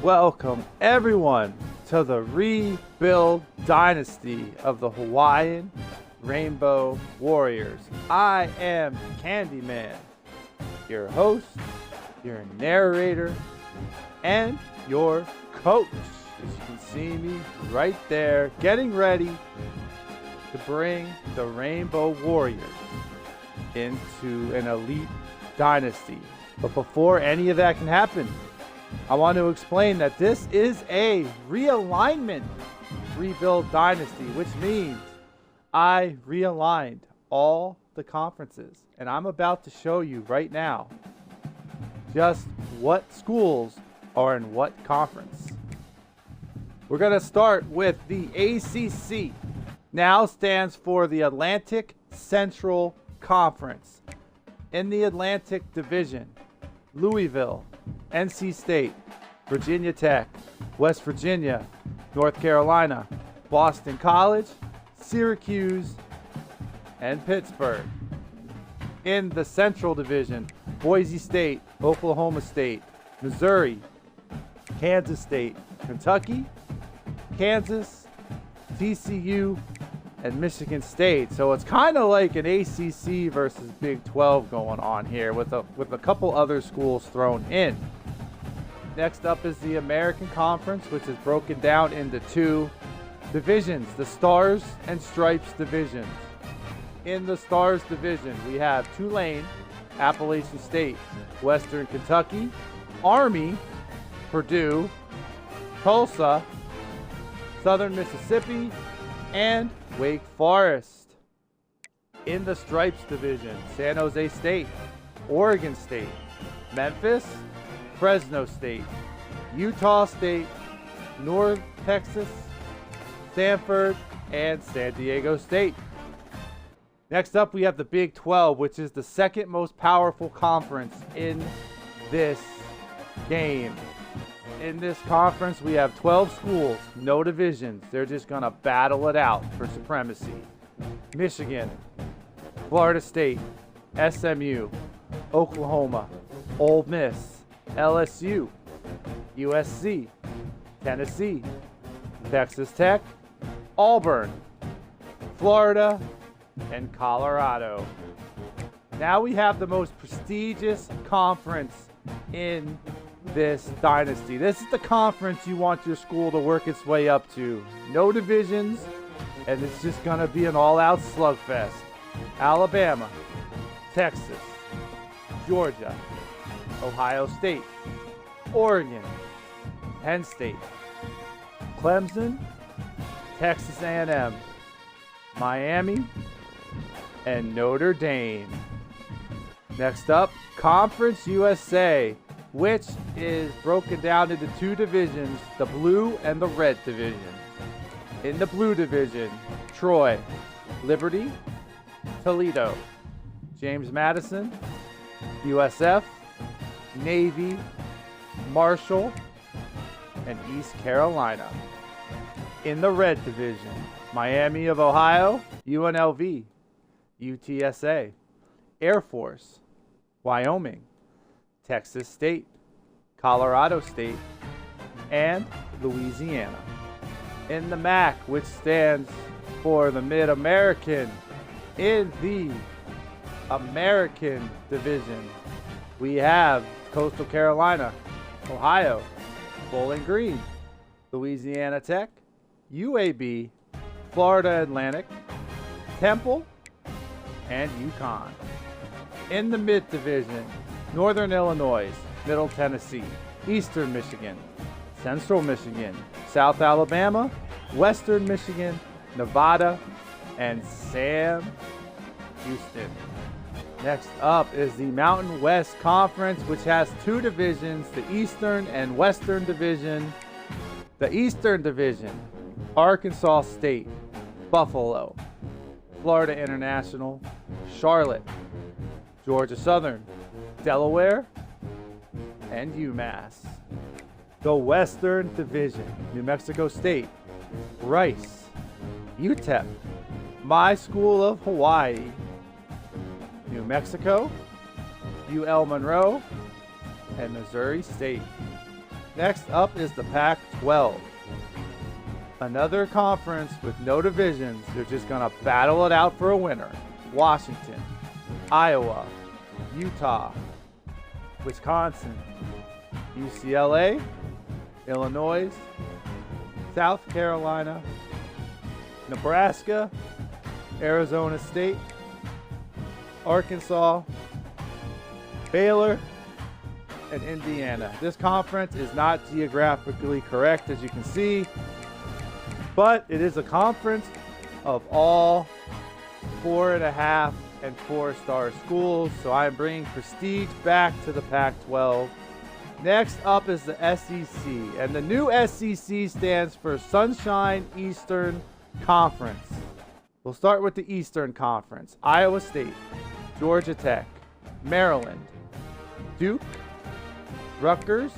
Welcome everyone to the Rebuild Dynasty of the Hawaiian Rainbow Warriors. I am Candyman, your host, your narrator, and your coach. As you can see me right there, getting ready to bring the Rainbow Warriors into an elite dynasty. But before any of that can happen, I want to explain that this is a realignment rebuild dynasty, which means I realigned all the conferences. And I'm about to show you right now just what schools are in what conference. We're going to start with the ACC. Now stands for the Atlantic Central Conference. In the Atlantic Division, Louisville, NC State, Virginia Tech, West Virginia, North Carolina, Boston College, Syracuse, and Pittsburgh. In the Central Division, Boise State, Oklahoma State, Missouri, Kansas State, Kentucky, Kansas, TCU, and Michigan State. So it's kind of like an ACC versus Big 12 going on here with a couple other schools thrown in. Next up is the American Conference, which is broken down into two divisions, the Stars and Stripes divisions. In the Stars division, we have Tulane, Appalachian State, Western Kentucky, Army, Purdue, Tulsa, Southern Mississippi, and Wake Forest. In the Stripes division, San Jose State, Oregon State, Memphis, Fresno State, Utah State, North Texas, Stanford, and San Diego State. Next up, we have the Big 12, which is the second most powerful conference in this game. In this conference, we have 12 schools, no divisions. They're just going to battle it out for supremacy. Michigan, Florida State, SMU, Oklahoma, Ole Miss, LSU, USC, Tennessee, Texas Tech, Auburn, Florida, and Colorado. Now we have the most prestigious conference in this dynasty. This is the conference you want your school to work its way up to. No divisions, and it's just going to be an all-out slugfest. Alabama, Texas, Georgia, Ohio State, Oregon, Penn State, Clemson, Texas A&M, Miami, and Notre Dame. Next up, Conference USA, which is broken down into two divisions, the blue and the red division. In the blue division, Troy, Liberty, Toledo, James Madison, USF, Navy, Marshall, and East Carolina. In the red division, Miami of Ohio, UNLV, UTSA, Air Force, Wyoming, Texas State, Colorado State, and Louisiana. In the MAC, which stands for the Mid-American, in the American Division, we have Coastal Carolina, Ohio, Bowling Green, Louisiana Tech, UAB, Florida Atlantic, Temple, and UConn. In the Mid-Division, Northern Illinois, Middle Tennessee, Eastern Michigan, Central Michigan, South Alabama, Western Michigan, Nevada, and Sam Houston. Next up is the Mountain West Conference, which has two divisions, the Eastern and Western Division. The Eastern Division, Arkansas State, Buffalo, Florida International, Charlotte, Georgia Southern, Delaware, and UMass. The Western Division, New Mexico State, Rice, UTEP, My School of Hawaii, New Mexico, UL Monroe, and Missouri State. Next up is the Pac-12. Another conference with no divisions. They're just going to battle it out for a winner. Washington, Iowa, Utah, Wisconsin, UCLA, Illinois, South Carolina, Nebraska, Arizona State, Arkansas, Baylor, and Indiana. This conference is not geographically correct, as you can see, but it is a conference of all 4.5 and 4-star schools, so I'm bringing prestige back to the Pac-12. Next up is the SEC, and the new SEC stands for Sunshine Eastern Conference. We'll start with the Eastern Conference. Iowa State, Georgia Tech, Maryland, Duke, Rutgers,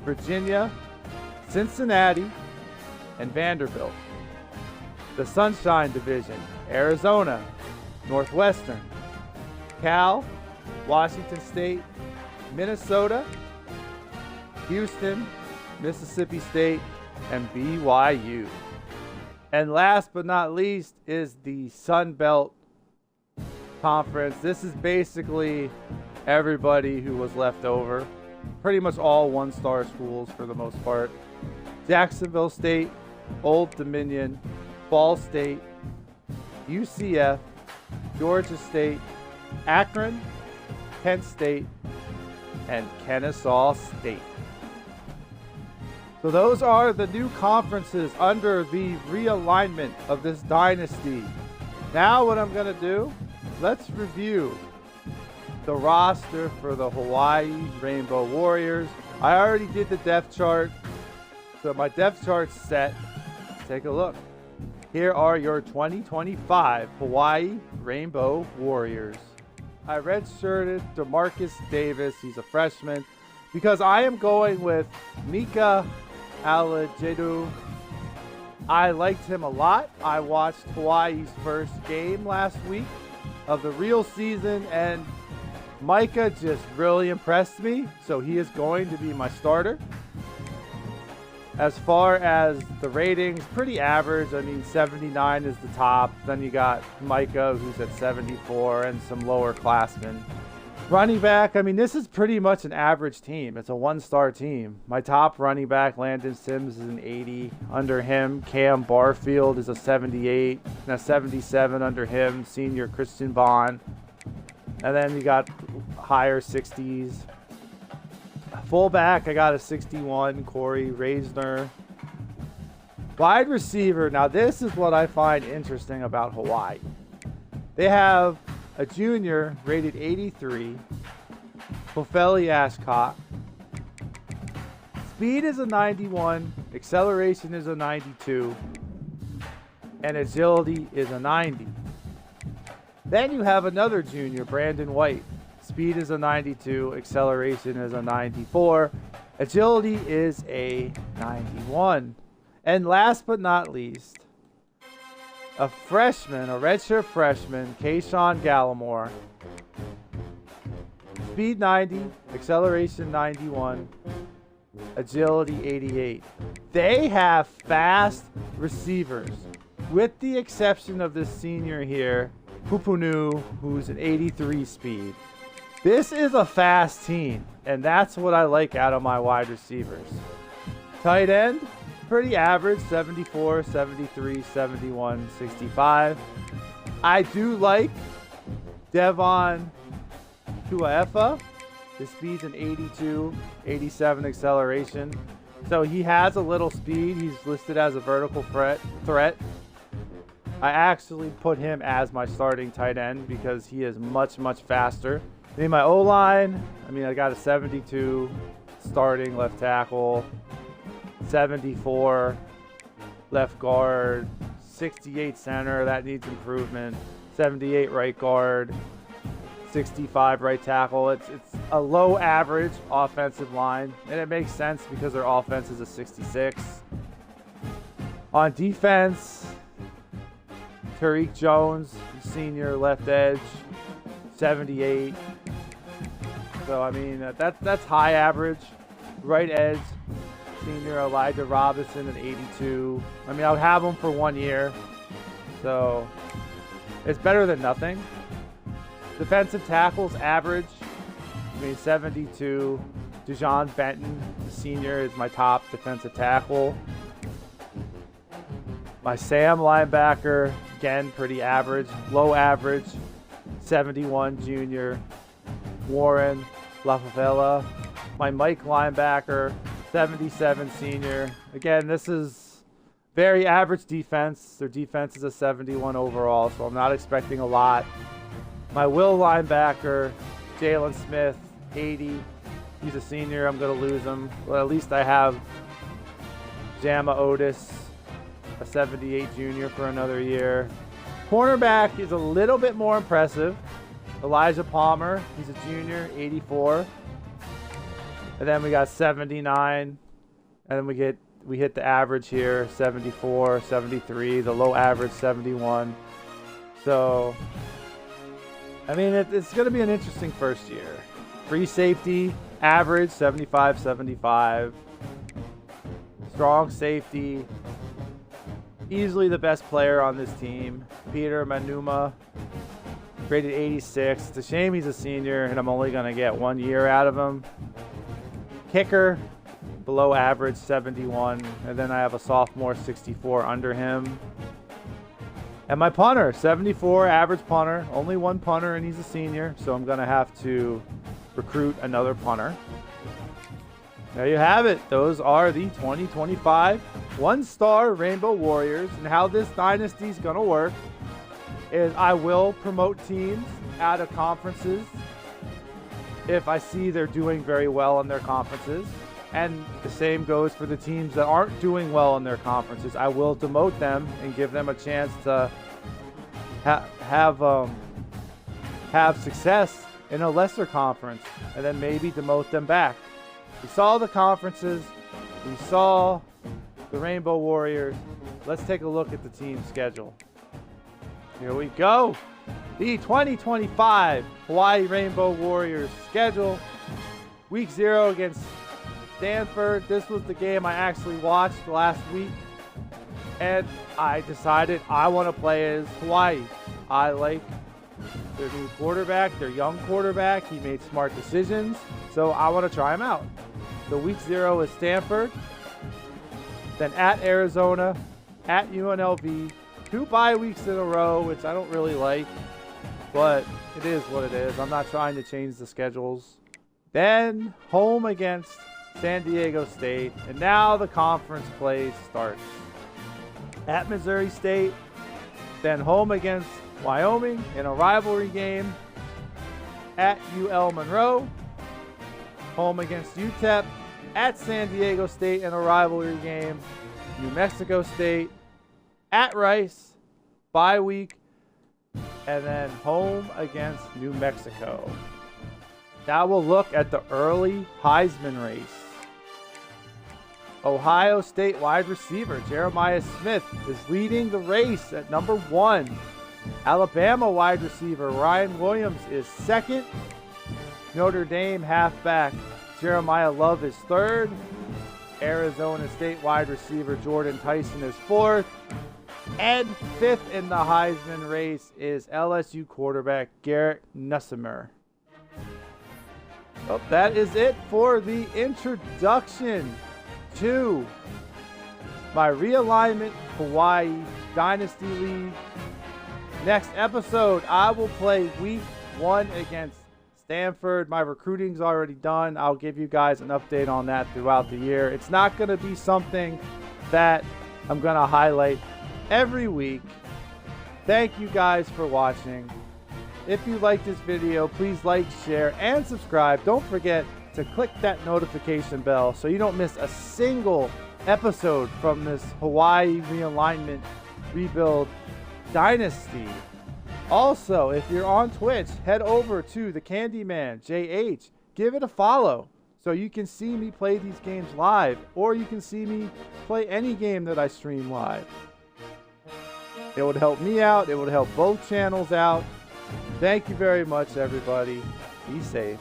Virginia, Cincinnati, and Vanderbilt. The Sunshine Division, Arizona, Northwestern, Cal, Washington State, Minnesota, Houston, Mississippi State, and BYU. And last but not least is the Sun Belt Conference. This is basically everybody who was left over. Pretty much all 1-star schools for the most part. Jacksonville State, Old Dominion, Ball State, UCF, Georgia State, Akron, Kent State, and Kennesaw State. So those are the new conferences under the realignment of this dynasty. Now what I'm going to do, let's review the roster for the Hawaii Rainbow Warriors. I already did the depth chart, so my depth chart's set. Take a look. Here are your 2025 Hawaii Rainbow Warriors. I redshirted DeMarcus Davis, he's a freshman, because I am going with Mika Alajedu. I liked him a lot. I watched Hawaii's first game last week of the real season, and Micah just really impressed me, so he is going to be my starter. As far as the ratings, pretty average. I mean, 79 is the top. Then you got Micah, who's at 74, and some lower classmen. Running back, I mean, this is pretty much an average team. It's a 1-star team. My top running back, Landon Sims, is an 80. Under him, Cam Barfield is a 78. And a 77 under him, senior Christian Bond. And then you got higher 60s. Fullback, I got a 61, Corey Reisner. Wide receiver, now this is what I find interesting about Hawaii. They have a junior rated 83, Fofele Ashcott. Speed is a 91, acceleration is a 92, and agility is a 90. Then you have another junior, Brandon White. Speed is a 92, acceleration is a 94, agility is a 91. And last but not least, a freshman, a redshirt freshman, Kayshawn Gallimore. Speed 90, acceleration 91, agility 88. They have fast receivers, with the exception of this senior here, Pupunu, who's an 83 speed. This is a fast team, and that's what I like out of my wide receivers. Tight end, pretty average, 74, 73, 71, 65. I do like Devon Tuaefa. His speed's an 82, 87 acceleration. So he has a little speed. He's listed as a vertical threat. I actually put him as my starting tight end because he is much, much faster. In my O-line, I got a 72 starting left tackle, 74 left guard, 68 center, that needs improvement, 78 right guard, 65 right tackle. It's a low average offensive line, and it makes sense because their offense is a 66. On defense, Tariq Jones, senior left edge, 78. So that's high average. Right edge, senior. Elijah Robinson at 82. I mean, I'll have him for 1 year. So it's better than nothing. Defensive tackles average. I mean, 72. Dejon Benton, the senior, is my top defensive tackle. My Sam linebacker, again, pretty average. Low average. 71 junior. Warren LaFavella. My Mike linebacker, 77 senior. Again, this is very average defense. Their defense is a 71 overall, so I'm not expecting a lot. My Will linebacker, Jalen Smith, 80. He's a senior. I'm going to lose him. Well, at least I have Jama Otis, a 78 junior, for another year. Cornerback is a little bit more impressive. Elijah Palmer, he's a junior, 84. And then we got 79. And then we hit the average here, 74, 73. The low average, 71. So, I mean, it's going to be an interesting first year. Free safety, average, 75, 75. Strong safety. Easily the best player on this team. Peter Manuma, rated 86. It's a shame he's a senior and I'm only going to get 1 year out of him. Kicker, below average, 71. And then I have a sophomore, 64 under him. And my punter, 74, average punter. Only one punter and he's a senior. So I'm going to have to recruit another punter. There you have it. Those are the 2025 one-star Rainbow Warriors. And how this dynasty is going to work is I will promote teams out of conferences if I see they're doing very well in their conferences. And the same goes for the teams that aren't doing well in their conferences. I will demote them and give them a chance to have success in a lesser conference, and then maybe demote them back. We saw the conferences. We saw the Rainbow Warriors. Let's take a look at the team schedule. Here we go. The 2025 Hawaii Rainbow Warriors schedule. Week 0 against Stanford. This was the game I actually watched last week. And I decided I want to play as Hawaii. I like their new quarterback, their young quarterback. He made smart decisions. So I want to try him out. So week 0 is Stanford. Then at Arizona, at UNLV. 2 bye weeks in a row, which I don't really like. But it is what it is. I'm not trying to change the schedules. Then home against San Diego State. And now the conference play starts. At Missouri State. Then home against Wyoming in a rivalry game. At UL Monroe. Home against UTEP. At San Diego State in a rivalry game. New Mexico State. At Rice. Bye week. And then home against New Mexico. Now we'll look at the early Heisman race. Ohio State wide receiver Jeremiah Smith is leading the race at number 1. Alabama wide receiver Ryan Williams is 2nd. Notre Dame halfback Jeremiah Love is 3rd. Arizona State wide receiver Jordan Tyson is 4th. And 5th in the Heisman race is LSU quarterback Garrett Nussmeier. Well, that is it for the introduction to my realignment Hawaii Dynasty League. Next episode, I will play week 1 against Stanford. My recruiting's already done. I'll give you guys an update on that throughout the year. It's not going to be something that I'm going to highlight every week. Thank you guys for watching. If you like this video, please like, share, and subscribe. Don't forget to click that notification bell so you don't miss a single episode from this Hawaii realignment rebuild dynasty. Also, if you're on Twitch, head over to the Candyman JH. Give it a follow so you can see me play these games live, or you can see me play any game that I stream live. It would help me out. It would help both channels out. Thank you very much, everybody. Be safe.